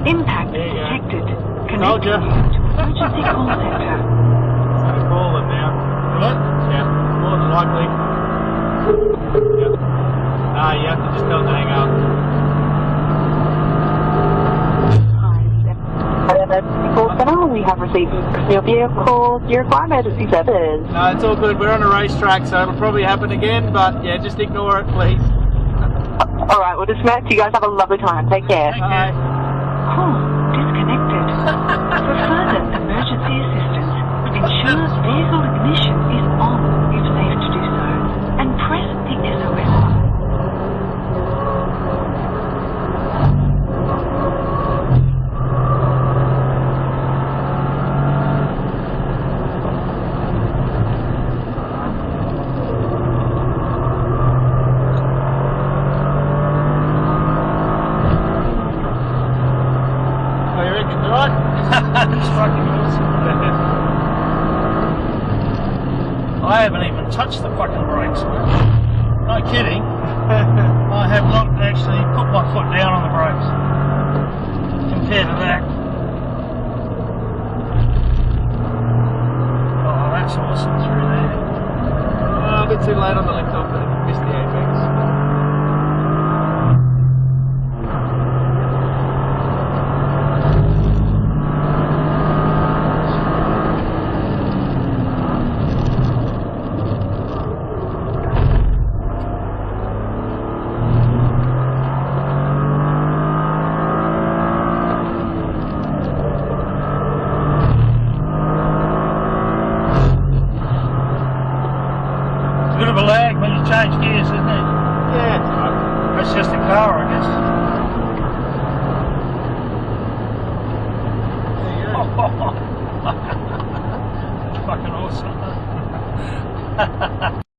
Impact detected. Connecting you to emergency call center. I'm going to call them now. What? Yeah, more than likely. Yep. You have to just tell them to hang up. Call center, we have received your vehicle. Do you require emergency service? No, it's all good. We're on a racetrack, so it'll probably happen again, but yeah, just ignore it, please. Alright, we'll disconnect. You guys have a lovely time. Take care. Bye. Call disconnected. For further emergency assistance, ensure vehicle ignition is on if safe to do so, and press the SOS button. It's fucking awesome. I haven't even touched the fucking brakes. No kidding. I have not actually put my foot down on the brakes compared to that. Oh, that's awesome through there. A bit too late on the lift off, but missed the apex. Bit of a lag when you change gears, isn't it? Yeah, it's fine. That's just the car, I guess. There you go. Fucking awesome.